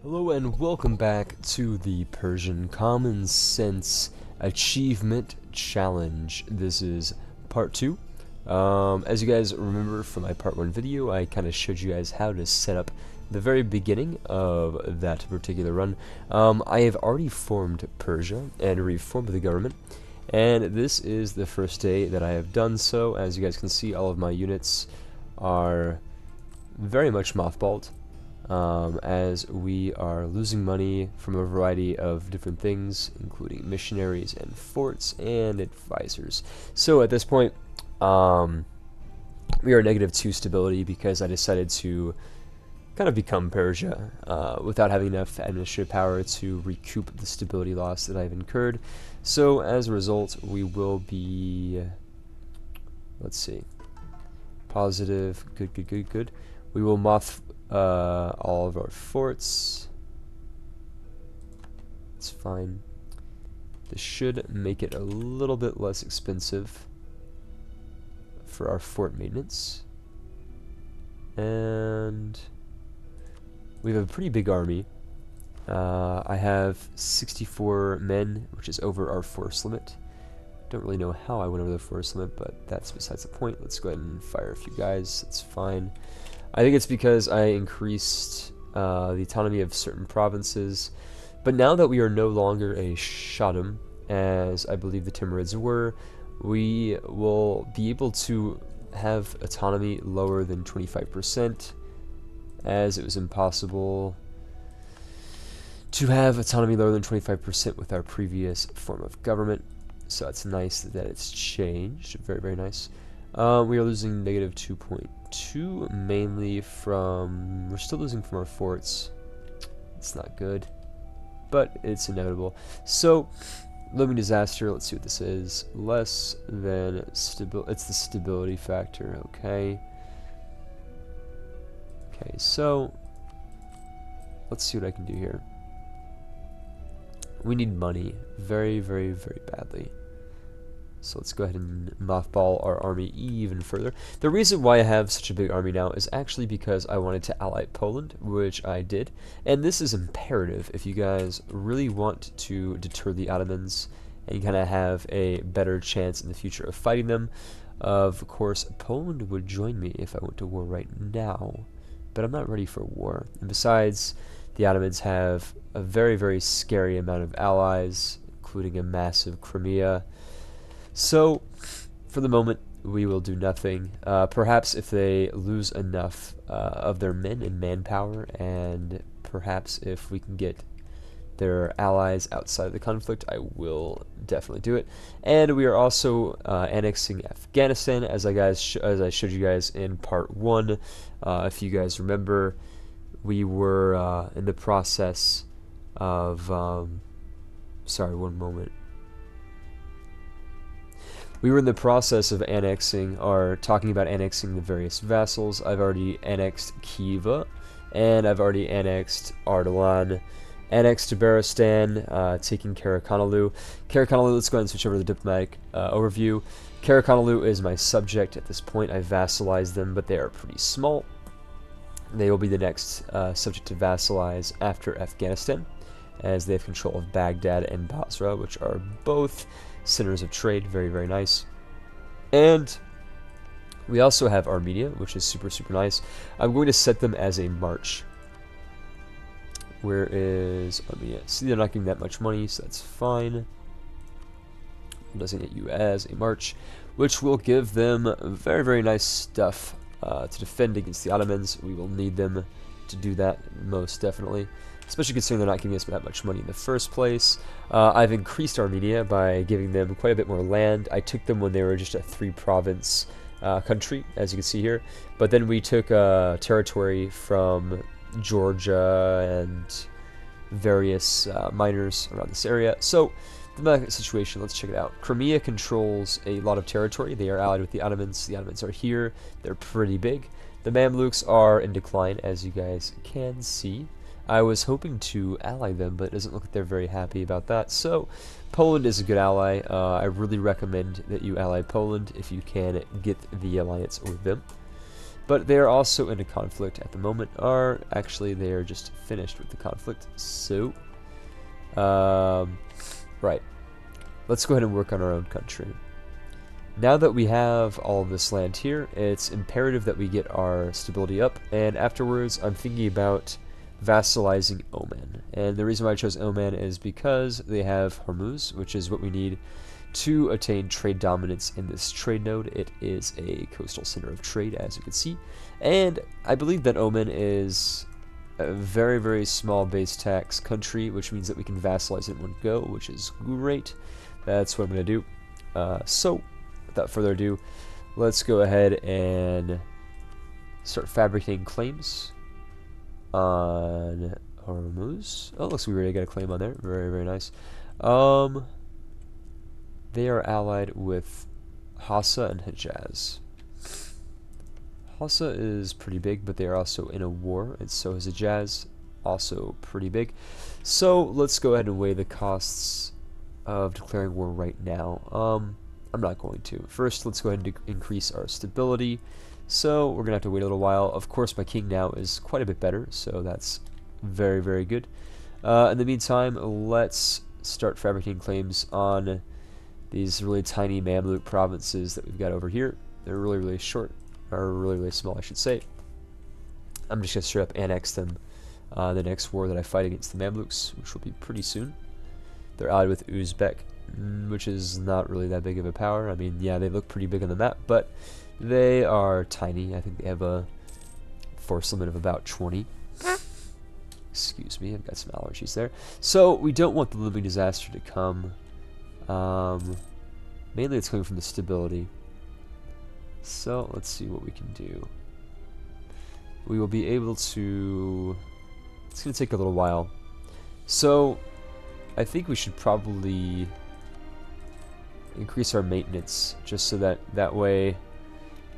Hello and welcome back to the Persian Common Sense Achievement Challenge. This is part 2. As you guys remember from my part 1 video, I kind of showed you guys how to set up the very beginning of that particular run. I have already formed Persia and reformed the government, and this is the first day that I have done so. As you guys can see, all of my units are very much mothballed. As we are losing money from a variety of different things, including missionaries and forts and advisors. So at this point, we are -2 stability because I decided to kind of become Persia without having enough administrative power to recoup the stability loss that I've incurred. So as a result, we will be, let's see, positive, good. We will all of our forts. It's fine. This should make it a little bit less expensive for our fort maintenance. And we have a pretty big army. I have 64 men, which is over our force limit. Don't really know how I went over the force limit, but that's besides the point. Let's go ahead and fire a few guys. That's fine. I think it's because I increased the autonomy of certain provinces. But now that we are no longer a Shadum, as I believe the Timurids were, we will be able to have autonomy lower than 25%, as it was impossible to have autonomy lower than 25% with our previous form of government. So it's nice that it's changed. Very, very nice. We are losing -2.2, mainly from, we're still losing from our forts. It's not good, but it's inevitable. So, living disaster, let's see what this is. Less than stability, it's the stability factor, okay. Okay, so, let's see what I can do here. We need money, very, very, very badly. So let's go ahead and mothball our army even further. The reason why I have such a big army now is actually because I wanted to ally Poland, which I did. And this is imperative if you guys really want to deter the Ottomans and kind of have a better chance in the future of fighting them. Of course, Poland would join me if I went to war right now, but I'm not ready for war. And besides, the Ottomans have a very, very scary amount of allies, including a massive Crimea. So, for the moment, we will do nothing. Perhaps if they lose enough of their men and manpower, and perhaps if we can get their allies outside of the conflict, I will definitely do it. And we are also annexing Afghanistan, as I showed you guys in part 1. If you guys remember, we were in the process of... sorry, one moment. We were in the process of talking about annexing the various vassals. I've already annexed Khiva, and I've already annexed Ardalan, annexed Tabaristan, taking Karakonalu. Karakonalu, let's go ahead and switch over to the diplomatic overview. Karakonalu is my subject at this point. I vassalized them, but they are pretty small. They will be the next subject to vassalize after Afghanistan, as they have control of Baghdad and Basra, which are both centers of trade. Very, very nice. And we also have Armenia, which is super, super nice. I'm going to set them as a march. Where is Armenia? See, they're not getting that much money, so that's fine. I'll designate you as a march, which will give them very, very nice stuff to defend against the Ottomans. We will need them to do that, most definitely, especially considering they're not giving us that much money in the first place. I've increased Armenia by giving them quite a bit more land. I took them when they were just a 3-province country, as you can see here, but then we took territory from Georgia and various minors around this area. So, the market situation, let's check it out. Crimea controls a lot of territory. They are allied with the Ottomans. The Ottomans are here. They're pretty big. The Mamluks are in decline, as you guys can see. I was hoping to ally them, but it doesn't look like they're very happy about that. So, Poland is a good ally. I really recommend that you ally Poland if you can get the alliance with them. But they are also in a conflict at the moment, or actually they are just finished with the conflict. So, right. Let's go ahead and work on our own country. Now that we have all of this land here, it's imperative that we get our stability up, and afterwards I'm thinking about vassalizing Oman. And the reason why I chose Oman is because they have Hormuz, which is what we need to attain trade dominance in this trade node. It is a coastal center of trade, as you can see, and I believe that Oman is a very, very small base tax country, which means that we can vassalize it in one go, which is great. That's what I'm going to do. So, without further ado, let's go ahead and start fabricating claims on Hormuz. Oh, looks like we already got a claim on there. Very, very nice. They are allied with Hassa and Hejaz. Hassa is pretty big, but they are also in a war, and so is Hejaz, also pretty big. So let's go ahead and weigh the costs of declaring war right now. I'm not going to. First, let's go ahead and increase our stability. So we're going to have to wait a little while. Of course, my king now is quite a bit better, so that's very, very good. In the meantime, let's start fabricating claims on these really tiny Mamluk provinces that we've got over here. They're really, really short, or really, really small, I should say. I'm just going to straight up annex them the next war that I fight against the Mamluks, which will be pretty soon. They're allied with Uzbek, which is not really that big of a power. I mean, yeah, they look pretty big on the map, but they are tiny. I think they have a force limit of about 20. Excuse me, I've got some allergies there. So, we don't want the looming disaster to come. Mainly it's coming from the stability. So, let's see what we can do. We will be able to... It's going to take a little while. So, I think we should probably increase our maintenance, just so that that way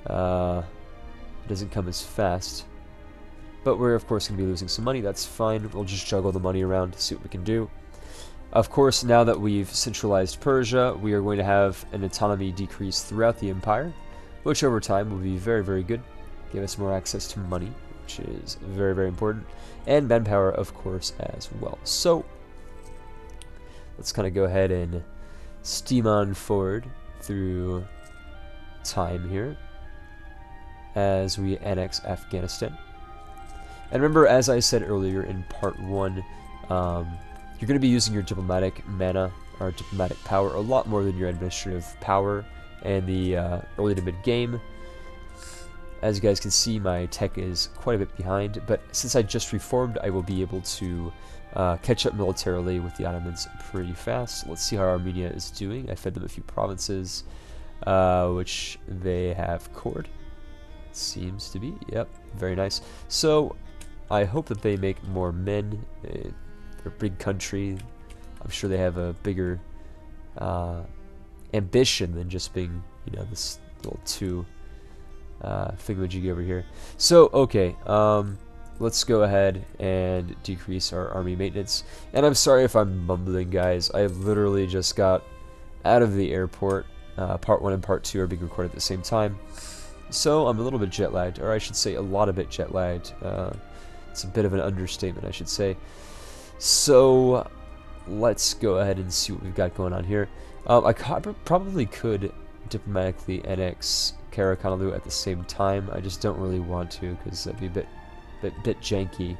it doesn't come as fast. But we're of course going to be losing some money. That's fine. We'll just juggle the money around to see what we can do. Of course, now that we've centralized Persia, we are going to have an autonomy decrease throughout the empire, which over time will be very, very good. Give us more access to money, which is very, very important, and manpower, of course, as well. So let's kind of go ahead and steam on forward through time here as we annex Afghanistan. And remember, as I said earlier in part 1, you're going to be using your diplomatic mana, or diplomatic power, a lot more than your administrative power in the early to mid-game. As you guys can see, my tech is quite a bit behind, but since I just reformed, I will be able to catch up militarily with the Ottomans pretty fast. Let's see how Armenia is doing. I fed them a few provinces, which they have cored. Seems to be, yep, very nice. So, I hope that they make more men. They're a big country. I'm sure they have a bigger ambition than just being, you know, this little thingamajig over here. So, okay, let's go ahead and decrease our army maintenance. And I'm sorry if I'm mumbling, guys. I literally just got out of the airport. Part 1 and Part 2 are being recorded at the same time. So I'm a little bit jet lagged, or I should say a lot of bit jet lagged. It's a bit of an understatement, I should say. So let's go ahead and see what we've got going on here. I probably could diplomatically annex Karakanalu at the same time. I just don't really want to, because that'd be a bit janky.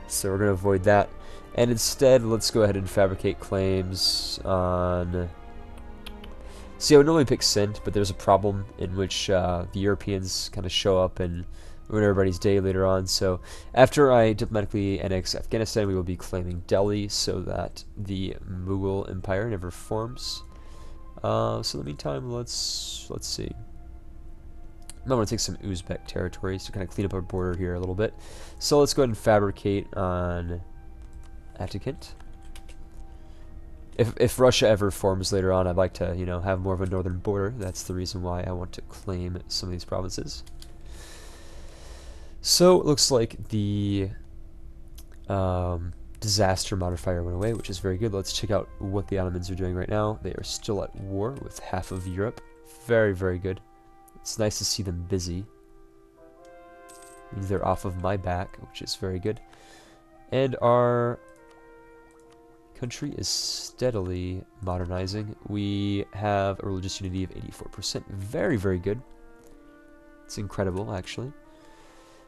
So we're going to avoid that. And instead, let's go ahead and fabricate claims on... See, I would normally pick Sind, but there's a problem in which the Europeans kind of show up and ruin everybody's day later on. So after I diplomatically annex Afghanistan, we will be claiming Delhi so that the Mughal Empire never forms. So in the meantime, let's see. I want to take some Uzbek territories to kind of clean up our border here a little bit. So let's go ahead and fabricate on Atakent. If Russia ever forms later on, I'd like to, you know, have more of a northern border. That's the reason why I want to claim some of these provinces. So it looks like the disaster modifier went away, which is very good. Let's check out what the Ottomans are doing right now. They are still at war with half of Europe. Very, very good. It's nice to see them busy. They're off of my back, which is very good. And our country is steadily modernizing. We have a religious unity of 84%. Very, very good. It's incredible, actually.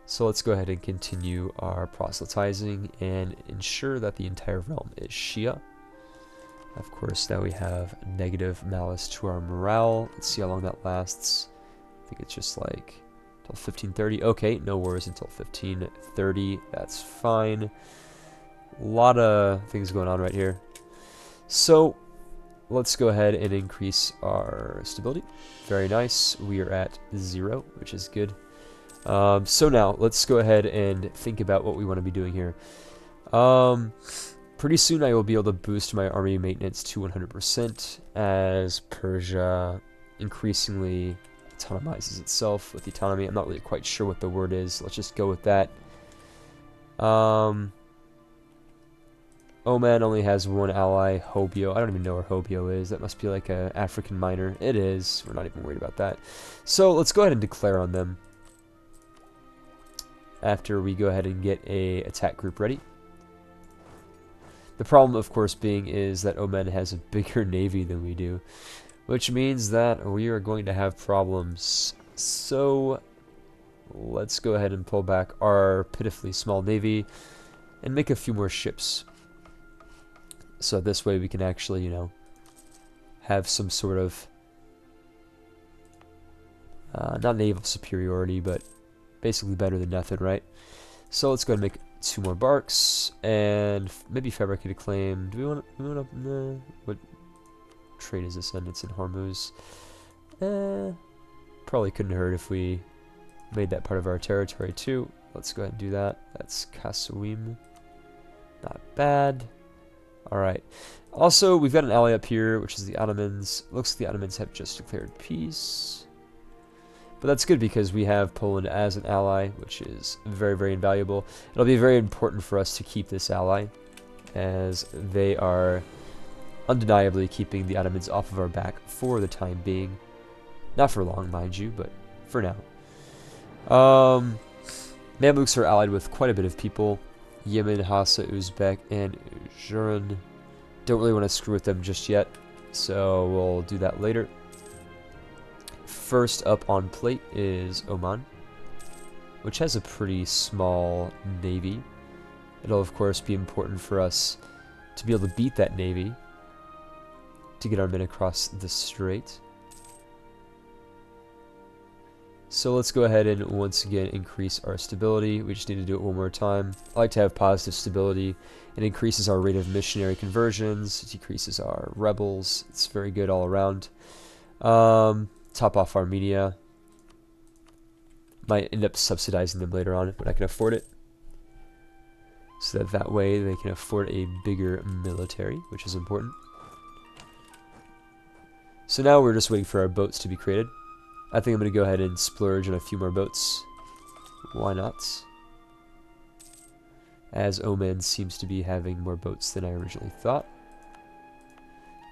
So let's go ahead and continue our proselytizing and ensure that the entire realm is Shia. Of course, now we have negative malice to our morale. Let's see how long that lasts. I think it's just like until 1530. Okay, no wars until 1530. That's fine. A lot of things going on right here. So let's go ahead and increase our stability. Very nice. We are at 0, which is good. So now let's go ahead and think about what we want to be doing here. Pretty soon I will be able to boost my army maintenance to 100% as Persia increasingly autonomizes itself with autonomy. I'm not really quite sure what the word is. Let's just go with that. Oman only has one ally, Hobyo. I don't even know where Hobyo is. That must be like an African minor. It is. We're not even worried about that. So let's go ahead and declare on them after we go ahead and get a attack group ready. The problem, of course, being is that Oman has a bigger navy than we do, which means that we are going to have problems. So let's go ahead and pull back our pitifully small navy and make a few more ships. So this way we can actually, you know, have some sort of, not naval superiority, but basically better than nothing, right? So let's go ahead and make 2 more barks, and maybe fabricated claim. Do we want to, what trade is this in? It's in Hormuz. Probably couldn't hurt if we made that part of our territory too. Let's go ahead and do that. That's Kasawim. Not bad. Alright. Also, we've got an ally up here, which is the Ottomans. Looks like the Ottomans have just declared peace. But that's good because we have Poland as an ally, which is very, very invaluable. It'll be very important for us to keep this ally, as they are undeniably keeping the Ottomans off of our back for the time being. Not for long, mind you, but for now. Mamluks are allied with quite a bit of people. Yemen, Hassa, Uzbek, and Ujuran. Don't really want to screw with them just yet, so we'll do that later. First up on plate is Oman, which has a pretty small navy. It'll of course be important for us to be able to beat that navy to get our men across the strait. So let's go ahead and once again increase our stability. We just need to do it one more time. I like to have positive stability. It increases our rate of missionary conversions, it decreases our rebels. It's very good all around. Top off Armenia. Might end up subsidizing them later on when I can afford it. So that way they can afford a bigger military, which is important. So now we're just waiting for our boats to be created. I think I'm going to go ahead and splurge on a few more boats. Why not? As Oman seems to be having more boats than I originally thought.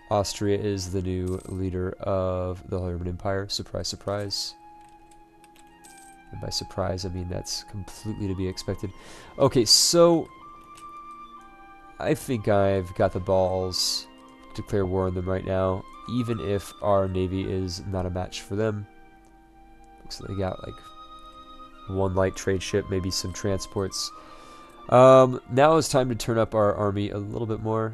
Austria is the new leader of the Holy Roman Empire. Surprise, surprise. And by surprise, I mean that's completely to be expected. Okay, so I think I've got the balls to declare war on them right now, even if our navy is not a match for them. Looks like they got like 1 light trade ship, maybe some transports. Now it's time to turn up our army a little bit more.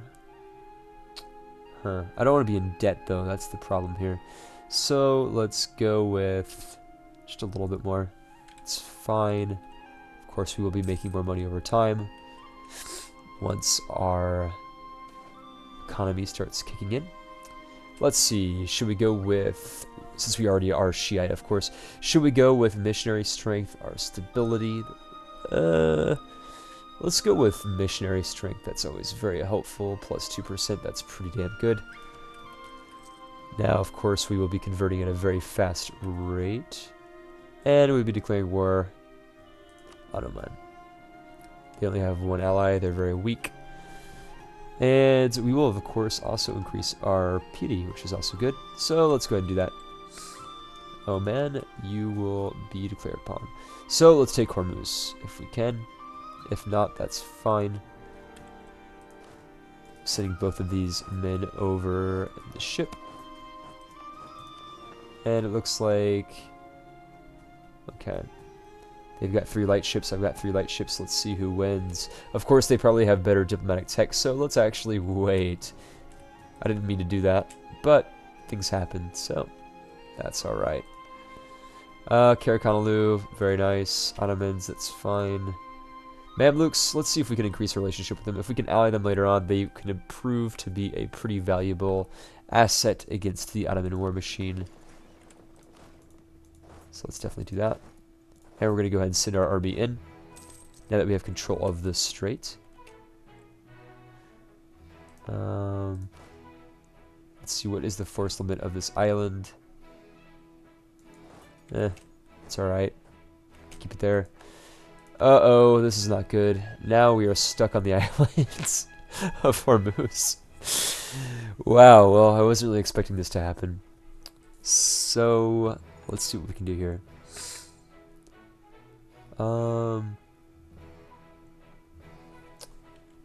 I don't want to be in debt though, that's the problem here. So let's go with just a little bit more. It's fine. Of course we will be making more money over time once our economy starts kicking in. Let's see, should we go with, since we already are Shiite of course, should we go with missionary strength, our stability? Let's go with missionary strength. That's always very helpful. Plus 2%. That's pretty damn good. Now, of course, we will be converting at a very fast rate. And we'll be declaring war on Oman. They only have 1 ally. They're very weak. And we will, of course, also increase our piety, which is also good. So let's go ahead and do that. Oman, you will be declared upon. So let's take Hormuz if we can. If not, that's fine. Sending both of these men over the ship. And it looks like... Okay. They've got 3 light ships, I've got 3 light ships. Let's see who wins. Of course, they probably have better diplomatic tech, so let's actually wait. I didn't mean to do that, but things happen, so that's alright. Karakanalu, very nice. Ottomans, that's fine. Mamluks, let's see if we can increase our relationship with them. If we can ally them later on, they can prove to be a pretty valuable asset against the Ottoman war machine. So let's definitely do that. And we're going to go ahead and send our army in, now that we have control of the strait. Let's see, what is the force limit of this island? It's alright. Keep it there. Uh-oh, this is not good. Now we are stuck on the islands of Hormuz. Wow, well, I wasn't really expecting this to happen. So, let's see what we can do here.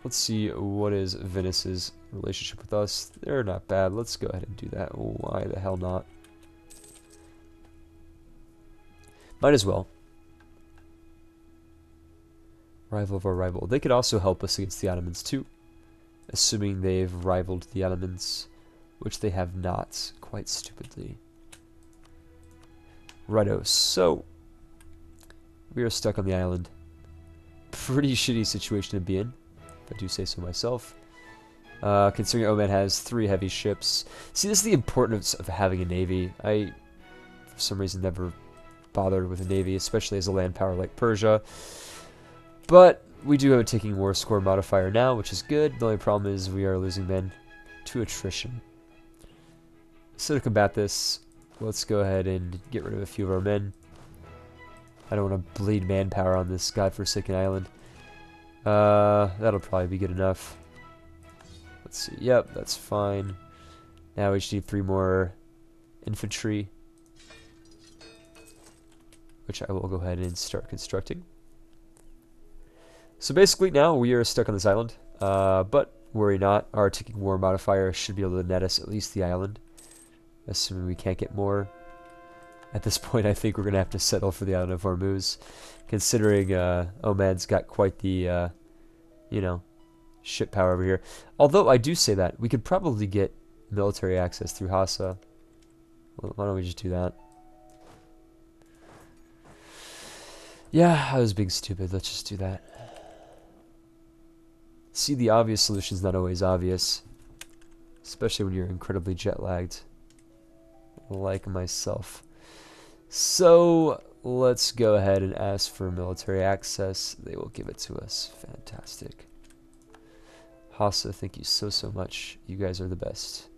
Let's see, what is Venice's relationship with us? They're not bad. Let's go ahead and do that. Why the hell not? Might as well. Rival of our rival. They could also help us against the Ottomans too, assuming they've rivaled the Ottomans, which they have not, quite stupidly. Righto, so we are stuck on the island. Pretty shitty situation to be in, if I do say so myself. Considering Oman has 3 heavy ships. See, this is the importance of having a navy. I, for some reason, never bothered with a navy, especially as a land power like Persia. But we do have a ticking war score modifier now, which is good. The only problem is we are losing men to attrition. So to combat this, let's go ahead and get rid of a few of our men. I don't want to bleed manpower on this godforsaken island. That'll probably be good enough. Let's see. Yep, that's fine. Now we just need 3 more infantry, which I will go ahead and start constructing. So basically now we are stuck on this island, but worry not, our ticking war modifier should be able to net us at least the island, assuming we can't get more. At this point I think we're going to have to settle for the island of Hormuz, considering Oman's got quite the, you know, ship power over here. Although I do say that, we could probably get military access through Hassa. Well, why don't we just do that? Yeah, I was being stupid, let's just do that. See, the obvious solution is not always obvious, especially when you're incredibly jet-lagged, like myself. So, let's go ahead and ask for military access. They will give it to us. Fantastic. Hassa, thank you so much. You guys are the best.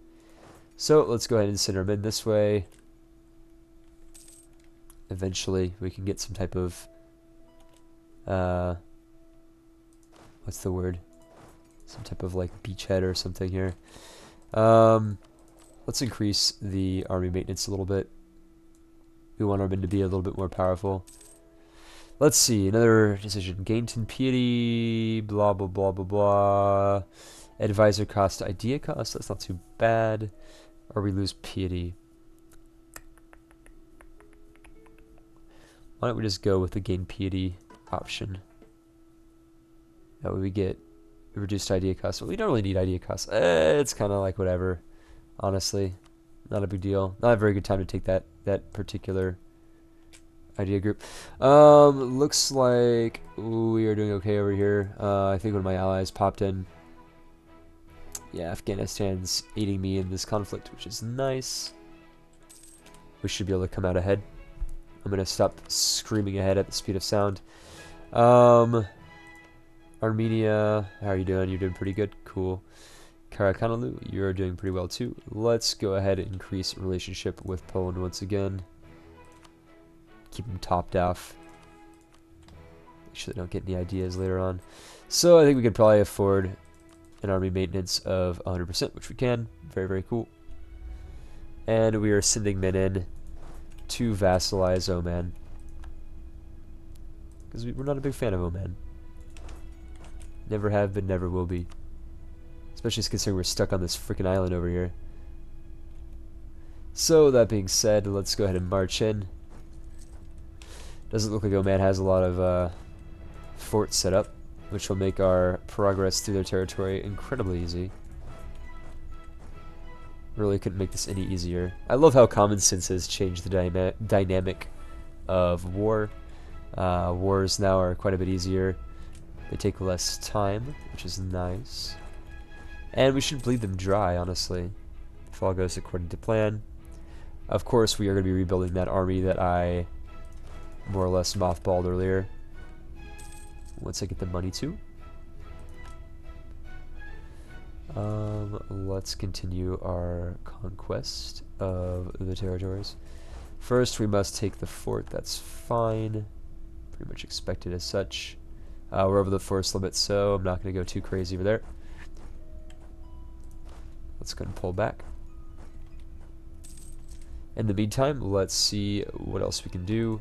So, let's go ahead and send our men this way. Eventually, we can get some type of, what's the word? Some type of like beachhead or something here. Let's increase the army maintenance a little bit. We want our men to be a little bit more powerful. Let's see, another decision. Gainton piety, blah blah blah blah blah. Advisor cost, idea cost, that's not too bad. Or we lose piety. Why don't we just go with the gain piety option? That way we get reduced idea cost. Well, we don't really need idea cost. It's kind of like whatever, honestly. Not a big deal. Not a very good time to take that particular idea group. Looks like we are doing okay over here. I think one of my allies popped in. Yeah, Afghanistan's aiding me in this conflict, which is nice. We should be able to come out ahead. I'm gonna stop screaming ahead at the speed of sound. Armenia, how are you doing? You're doing pretty good. Cool. Karakanalu, you're doing pretty well too. Let's go ahead and increase relationship with Poland once again. Keep them topped off. Make sure they don't get any ideas later on. So I think we could probably afford an army maintenance of 100%, which we can. Very, very cool. And we are sending men in to vassalize Oman. Because we're not a big fan of Oman. Never have been, never will be. Especially considering we're stuck on this freaking island over here. So, that being said, let's go ahead and march in. Doesn't look like Oman has a lot of forts set up, which will make our progress through their territory incredibly easy. Really couldn't make this any easier. I love how common sense has changed the dynamic of war. Wars now are quite a bit easier. They take less time, which is nice. And we should bleed them dry, honestly, if all goes according to plan. Of course, we are going to be rebuilding that army that I more or less mothballed earlier. Once I get the money to. Let's continue our conquest of the territories. First, we must take the fort. That's fine. Pretty much expected as such. We're over the force limit, so I'm not going to go too crazy over there. Let's go and pull back. In the meantime, let's see what else we can do.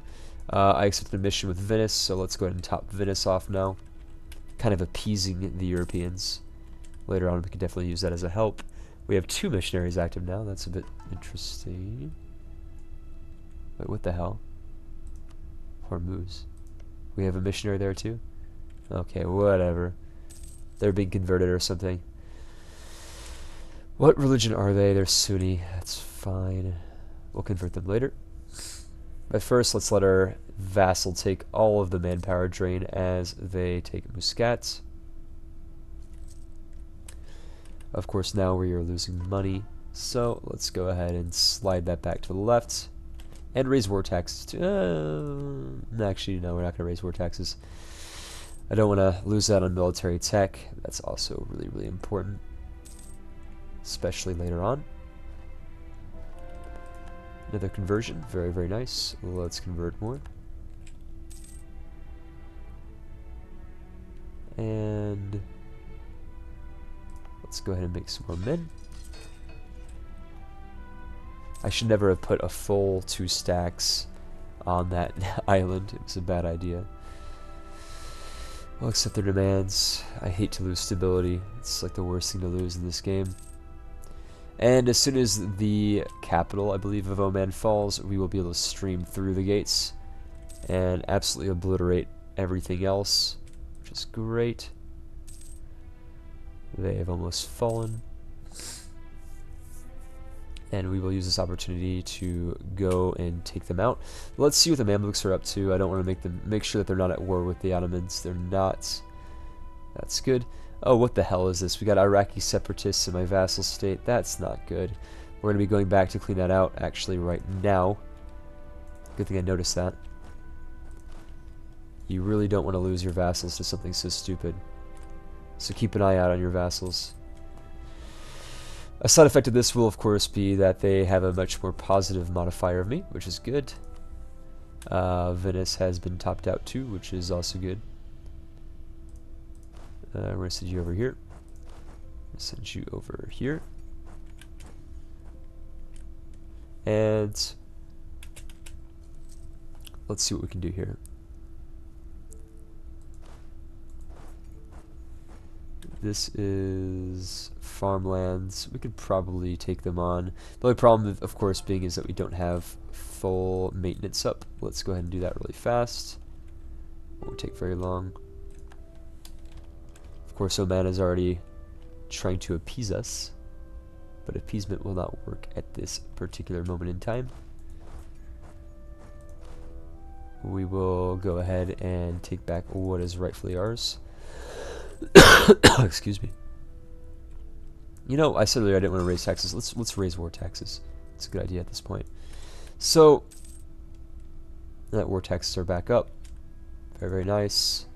I accepted a mission with Venice, so let's go ahead and top Venice off now. Kind of appeasing the Europeans. Later on, we can definitely use that as a help. We have 2 missionaries active now. That's a bit interesting. Wait, what the hell? Hormuz. We have a missionary there too? Okay, whatever. They're being converted or something. What religion are they? They're Sunni. That's fine. We'll convert them later. But first, let's let our vassal take all of the manpower drain as they take Muscat. Of course, now we are losing money, so let's go ahead and slide that back to the left and raise war taxes. Actually, no, we're not going to raise war taxes. I don't want to lose out on military tech. That's also really, really important, especially later on. Another conversion, very, very nice. Let's convert more. And let's go ahead and make some more men. I should never have put a full 2 stacks on that island. It was a bad idea. I'll accept their demands. I hate to lose stability. It's like the worst thing to lose in this game. And as soon as the capital, I believe, of Oman falls, we will be able to stream through the gates and absolutely obliterate everything else, which is great. They have almost fallen. And we will use this opportunity to go and take them out. Let's see what the Mamluks are up to. I don't want to make sure that they're not at war with the Ottomans. They're not. That's good. Oh, what the hell is this? We got Iraqi separatists in my vassal state. That's not good. We're going to be going back to clean that out actually right now. Good thing I noticed that. You really don't want to lose your vassals to something so stupid. So keep an eye out on your vassals. A side effect of this will, of course, be that they have a much more positive modifier of me, which is good. Venice has been topped out too, which is also good. We're going to send you over here. Send you over here. And let's see what we can do here. This is farmlands. We could probably take them on. The only problem, of course, being is that we don't have full maintenance up. Let's go ahead and do that really fast. Won't take very long. Of course, Oman is already trying to appease us, but appeasement will not work at this particular moment in time. We will go ahead and take back what is rightfully ours. Excuse me. You know, I said earlier I didn't want to raise taxes. Let's raise war taxes. It's a good idea at this point. So that war taxes are back up. Very, very nice.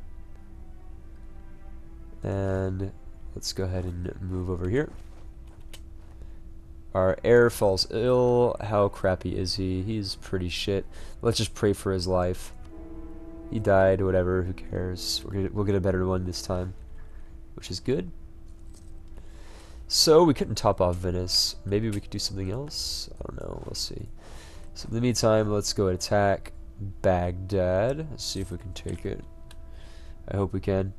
And let's go ahead and move over here. Our heir falls ill. How crappy is he? He's pretty shit. Let's just pray for his life. He died, whatever, who cares? We'll get a better one this time, which is good. So we couldn't top off Venice. Maybe we could do something else. I don't know. We'll see. So in the meantime, let's go attack Baghdad. Let's see if we can take it. I hope we can.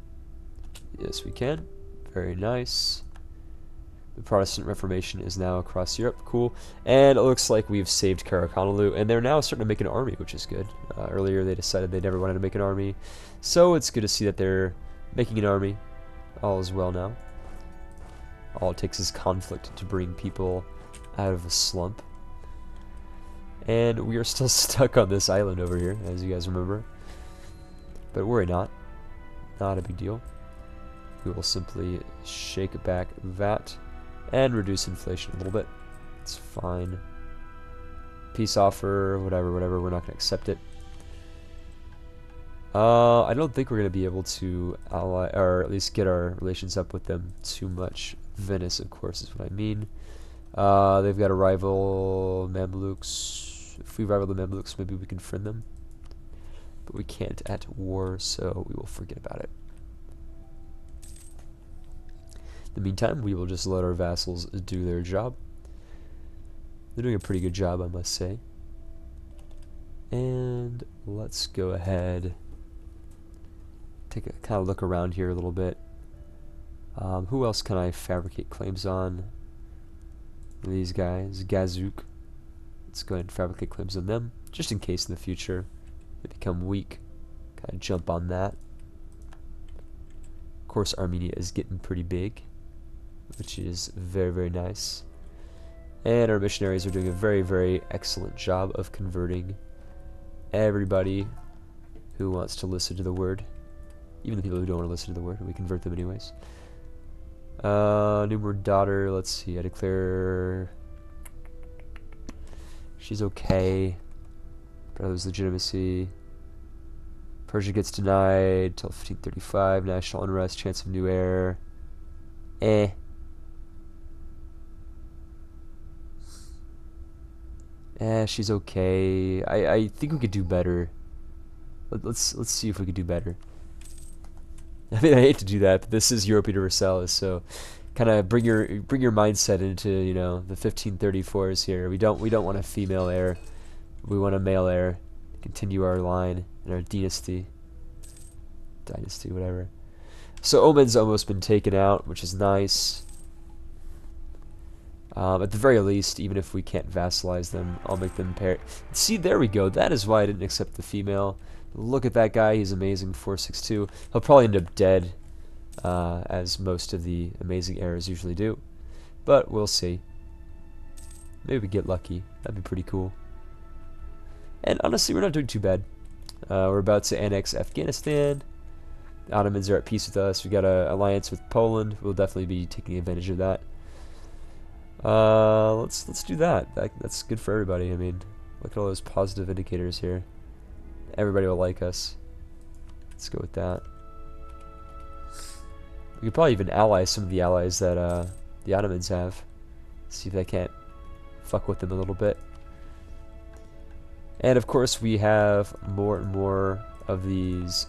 Yes, we can. Very nice. The Protestant Reformation is now across Europe. Cool. And it looks like we've saved Karakanalu, and they're now starting to make an army, which is good. Earlier they decided they never wanted to make an army. So it's good to see that they're making an army. All is well now. All it takes is conflict to bring people out of a slump. And we are still stuck on this island over here, as you guys remember. But worry not. Not a big deal. We will simply shake back that and reduce inflation a little bit. It's fine. Peace offer, whatever, we're not going to accept it. I don't think we're going to be able to ally, or at least get our relations up with them too much. Venice, of course, is what I mean. They've got a rival Mamluks. If we rival the Mamluks, maybe we can friend them. But we can't at war, so we will forget about it. In the meantime, we will just let our vassals do their job. They're doing a pretty good job, I must say. And let's go ahead, take a kind of look around here a little bit. Who else can I fabricate claims on? These guys, Gazook. Let's go ahead and fabricate claims on them, just in case in the future they become weak. Kind of jump on that. Of course, Armenia is getting pretty big, which is very, very nice. And our missionaries are doing a very, very excellent job of converting everybody who wants to listen to the word. Even the people who don't want to listen to the word, we convert them anyways. Numer daughter, let's see, I declare she's okay. Brother's legitimacy. Persia gets denied till 1535. National unrest, chance of new heir. She's okay. I think we could do better. Let's see if we could do better. I mean, I hate to do that, but this is Europa Universalis, so kind of bring your mindset into, you know, the 1534s here. We don't want a female heir. We want a male heir. Continue our line and our dynasty, whatever. So Oman's almost been taken out, which is nice. At the very least, even if we can't vassalize them, I'll make them pair. See, there we go. That is why I didn't accept the female. Look at that guy. He's amazing. 462. He'll probably end up dead, as most of the amazing heirs usually do. But we'll see. Maybe we get lucky. That'd be pretty cool. And honestly, we're not doing too bad. We're about to annex Afghanistan. The Ottomans are at peace with us. We got an alliance with Poland. We'll definitely be taking advantage of that. Let's do that. That's good for everybody. I mean, look at all those positive indicators here. Everybody will like us. Let's go with that. We could probably even ally some of the allies that the Ottomans have. See if they can't fuck with them a little bit. And of course, we have more and more of these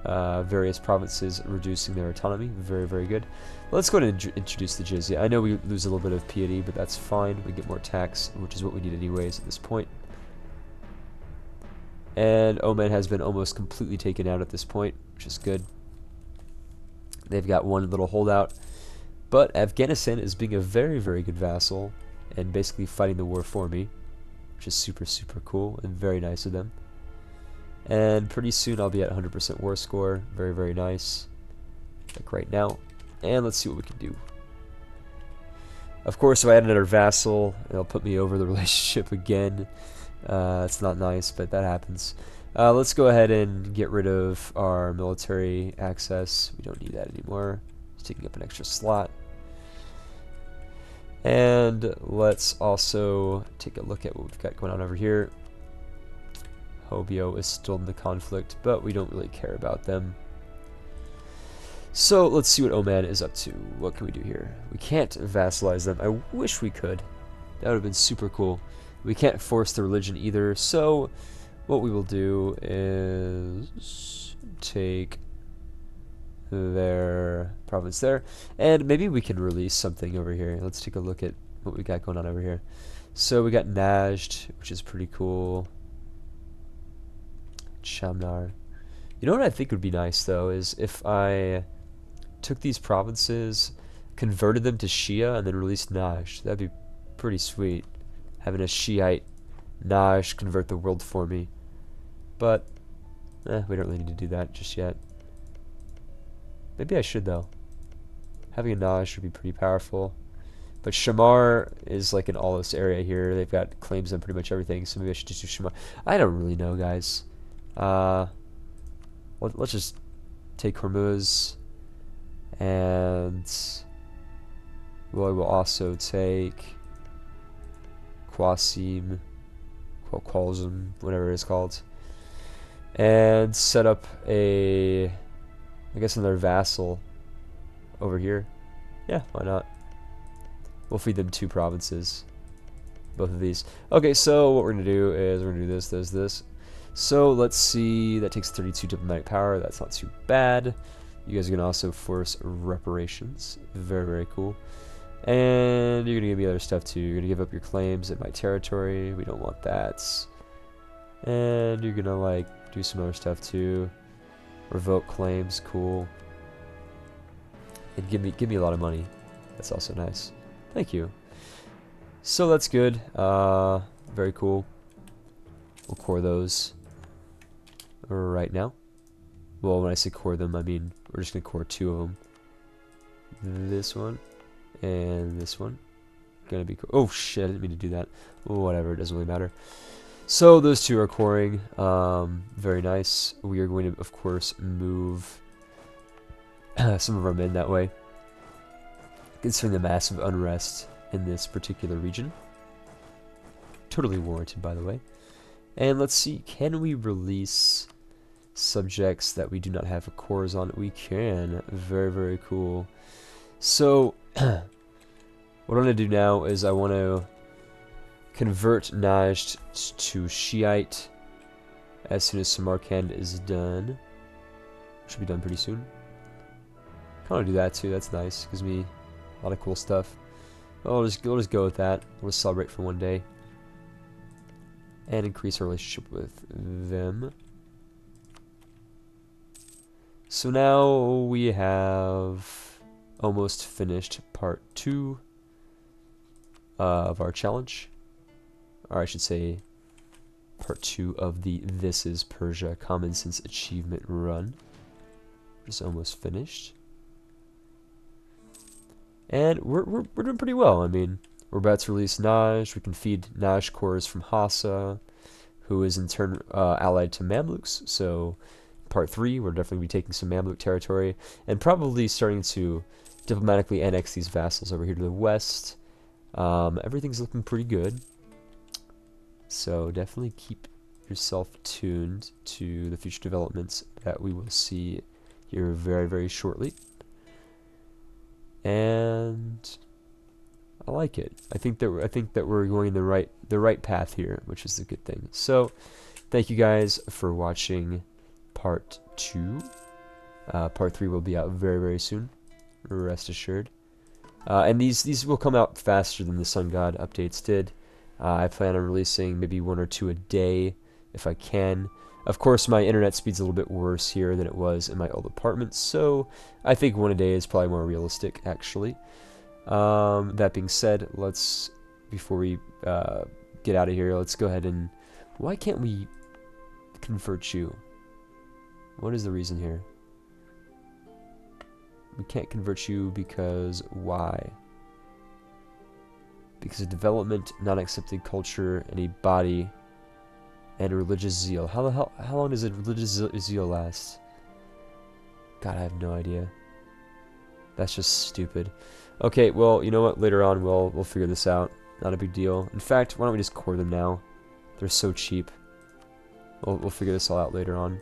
various provinces reducing their autonomy. Very, very good. Let's go ahead and introduce the jizya. I know we lose a little bit of piety, but that's fine. We get more tax, which is what we need anyways at this point. And Oman has been almost completely taken out at this point, which is good. They've got one little holdout. But Afghanistan is being a very, very good vassal and basically fighting the war for me, which is super, super cool and very nice of them. And pretty soon I'll be at 100% war score. Very, very nice. Like right now. And let's see what we can do. Of course, if I add another vassal, it'll put me over the relationship again. It's not nice, but that happens. Let's go ahead and get rid of our military access. We don't need that anymore. It's taking up an extra slot. And let's also take a look at what we've got going on over here. Hobyo is still in the conflict, but we don't really care about them. So let's see what Oman is up to. What can we do here? We can't vassalize them. I wish we could. That would have been super cool. We can't force the religion either, so what we will do is take their province there, and maybe we can release something over here. Let's take a look at what we got going on over here. So we got Najd, which is pretty cool. Shamnar. You know what I think would be nice though is if I took these provinces, converted them to Shia, and then released Najd. That'd be pretty sweet. Having a Shiite Najd convert the world for me. But we don't really need to do that just yet. Maybe I should though. Having a Najd would be pretty powerful. But Shamar is like in all this area here. They've got claims on pretty much everything, so maybe I should just do Shamar. I don't really know, guys. Let's just take Hormuz, and well, I will also take Qasim, Qualzim, whatever it's called, and set up I guess another vassal over here. Yeah, why not? We'll feed them 2 provinces, both of these. Okay, so what we're going to do is we're going to do this. So let's see, that takes 32 diplomatic power. That's not too bad. You guys are going to also force reparations. Very, very cool. And you're going to give me other stuff too. You're going to give up your claims at my territory. We don't want that. And you're going to like do some other stuff too. Revoke claims, cool. And give me a lot of money. That's also nice. Thank you. So that's good. Very cool. We'll core those right now. Well, when I say core them, I mean we're just gonna core 2 of them. This one and this one. Gonna be. Oh shit! I didn't mean to do that. Whatever. It doesn't really matter. So those 2 are coring. Very nice. We are going to, of course, move some of our men that way, considering the massive unrest in this particular region. Totally warranted, by the way. And let's see, can we release subjects that we do not have cores on? We can. Very, very cool. So, what I'm going to do now is I want to convert Najd to Shiite as soon as Samarkand is done. Should be done pretty soon. Kind of do that too. That's nice. Gives me a lot of cool stuff. We'll just go with that. We'll just celebrate for one day and increase our relationship with them. So now we have almost finished part 2 of our challenge, or I should say part 2 of the This is Persia Common Sense Achievement Run. Just almost finished. And we're doing pretty well. I mean, we're about to release Najd. We can feed Najd cores from Hassa, who is in turn allied to Mamluks. So, part 3, we're definitely be taking some Mamluk territory and probably starting to diplomatically annex these vassals over here to the west. Everything's looking pretty good. So definitely keep yourself tuned to the future developments that we will see here very, very shortly. And I like it. I think that we're going the right path here, which is the good thing. So, thank you guys for watching part 2. Part 3 will be out very, very soon. Rest assured. And these will come out faster than the Sun God updates did. I plan on releasing maybe 1 or 2 a day if I can. Of course, my internet speed's a little bit worse here than it was in my old apartment, so I think 1 a day is probably more realistic, actually. That being said, before we get out of here, let's go ahead and... Why can't we convert you? What is the reason here? We can't convert you because why? Because of development, non-accepted culture, and a body, and religious zeal. How long does a religious zeal last? God, I have no idea. That's just stupid. Okay, well, you know what? Later on, we'll figure this out. Not a big deal. In fact, why don't we just core them now? They're so cheap. We'll figure this all out later on.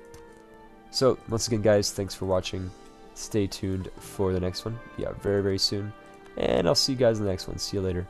So, once again, guys, thanks for watching. Stay tuned for the next one. Yeah, very, very soon. And I'll see you guys in the next one. See you later.